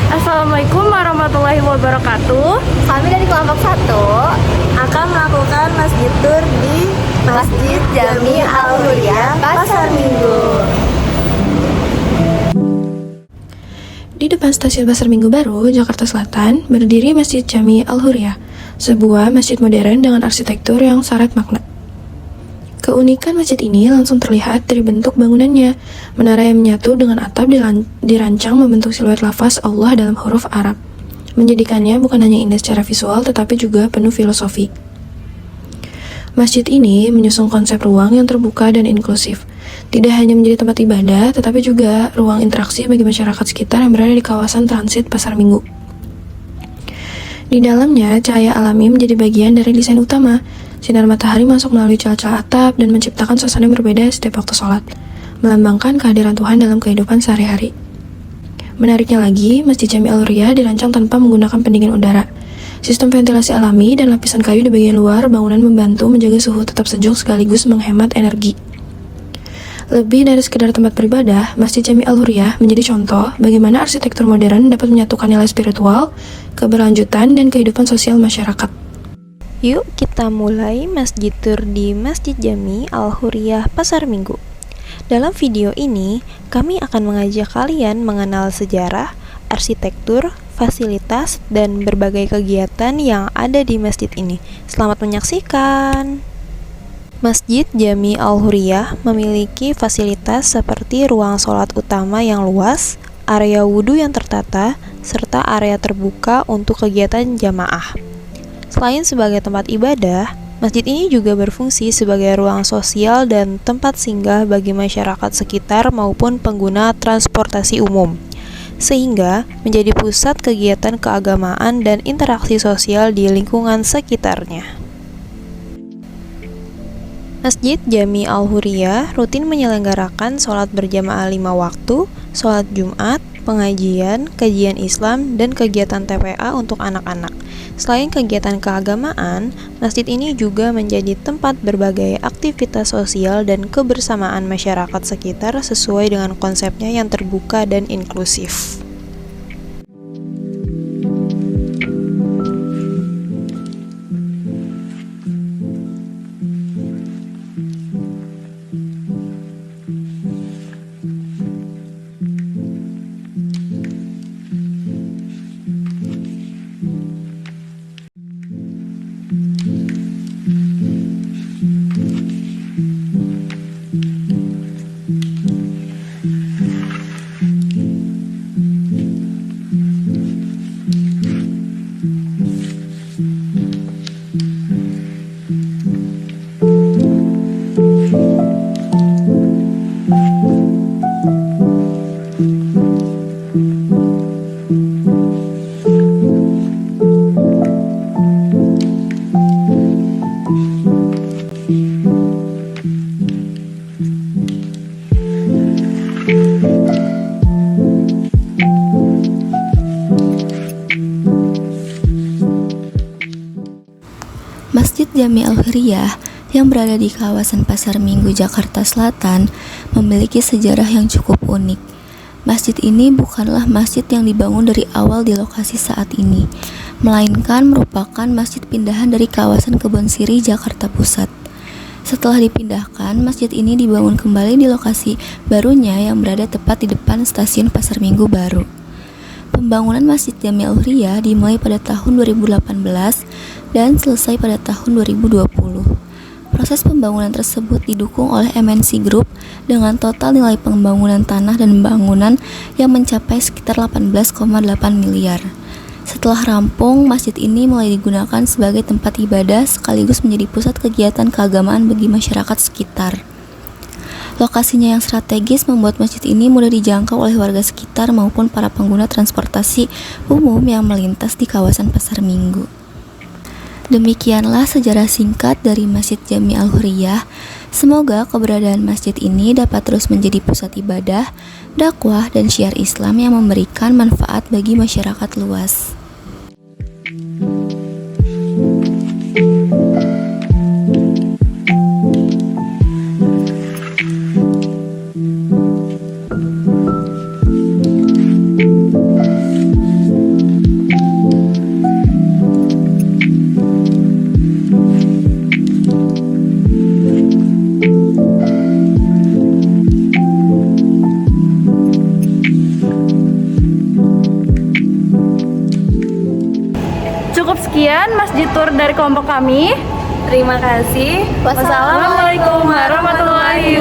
Assalamualaikum warahmatullahi wabarakatuh. Kami dari kelompok 1 akan melakukan masjid tour di Masjid Jami Al-Huriyah Pasar Minggu. Di depan stasiun Pasar Minggu Baru, Jakarta Selatan, berdiri Masjid Jami Al-Huriyah, sebuah masjid modern dengan arsitektur yang syarat makna. Keunikan masjid ini langsung terlihat dari bentuk bangunannya. Menara yang menyatu dengan atap dirancang membentuk siluet lafaz Allah dalam huruf Arab, menjadikannya bukan hanya indah secara visual tetapi juga penuh filosofi. Masjid ini menyusung konsep ruang yang terbuka dan inklusif. Tidak hanya menjadi tempat ibadah, tetapi juga ruang interaksi bagi masyarakat sekitar yang berada di kawasan transit Pasar Minggu. Di dalamnya, cahaya alami menjadi bagian dari desain utama. Sinar matahari masuk melalui celah-celah atap dan menciptakan suasana yang berbeda setiap waktu sholat, melambangkan kehadiran Tuhan dalam kehidupan sehari-hari. Menariknya lagi, Masjid Jami Al-Huriyah dirancang tanpa menggunakan pendingin udara. Sistem ventilasi alami dan lapisan kayu di bagian luar bangunan membantu menjaga suhu tetap sejuk sekaligus menghemat energi. Lebih dari sekedar tempat beribadah, Masjid Jami Al-Huriyah menjadi contoh bagaimana arsitektur modern dapat menyatukan nilai spiritual, keberlanjutan, dan kehidupan sosial masyarakat. Yuk kita mulai masjid tour di Masjid Jami Al-Huriyah Pasar Minggu. Dalam video ini, kami akan mengajak kalian mengenal sejarah, arsitektur, fasilitas, dan berbagai kegiatan yang ada di masjid ini. Selamat menyaksikan! Masjid Jami Al-Huriyah memiliki fasilitas seperti ruang sholat utama yang luas, area wudhu yang tertata, serta area terbuka untuk kegiatan jamaah. Selain sebagai tempat ibadah, masjid ini juga berfungsi sebagai ruang sosial dan tempat singgah bagi masyarakat sekitar maupun pengguna transportasi umum, sehingga menjadi pusat kegiatan keagamaan dan interaksi sosial di lingkungan sekitarnya. Masjid Jami Al-Huriyah rutin menyelenggarakan sholat berjamaah 5 waktu, sholat Jumat, pengajian, kajian Islam, dan kegiatan TPA untuk anak-anak. Selain kegiatan keagamaan, masjid ini juga menjadi tempat berbagai aktivitas sosial dan kebersamaan masyarakat sekitar sesuai dengan konsepnya yang terbuka dan inklusif. Masjid Jami Al-Huriyah yang berada di kawasan Pasar Minggu, Jakarta Selatan memiliki sejarah yang cukup unik. Masjid ini bukanlah masjid yang dibangun dari awal di lokasi saat ini, melainkan merupakan masjid pindahan dari kawasan Kebon Sirih, Jakarta Pusat. Setelah dipindahkan, masjid ini dibangun kembali di lokasi barunya yang berada tepat di depan stasiun Pasar Minggu Baru. Pembangunan Masjid Jami Al-Huriyah dimulai pada tahun 2018 dan selesai pada tahun 2020. Proses pembangunan tersebut didukung oleh MNC Group dengan total nilai pembangunan tanah dan bangunan yang mencapai sekitar 18,8 miliar. Setelah rampung, masjid ini mulai digunakan sebagai tempat ibadah sekaligus menjadi pusat kegiatan keagamaan bagi masyarakat sekitar. Lokasinya yang strategis membuat masjid ini mudah dijangkau oleh warga sekitar maupun para pengguna transportasi umum yang melintas di kawasan Pasar Minggu. Demikianlah sejarah singkat dari Masjid Jami Al-Huriyah. Semoga keberadaan masjid ini dapat terus menjadi pusat ibadah, dakwah, dan syiar Islam yang memberikan manfaat bagi masyarakat luas. Sekian Masjid Tour dari kelompok kami. Terima kasih. Wassalamualaikum warahmatullahi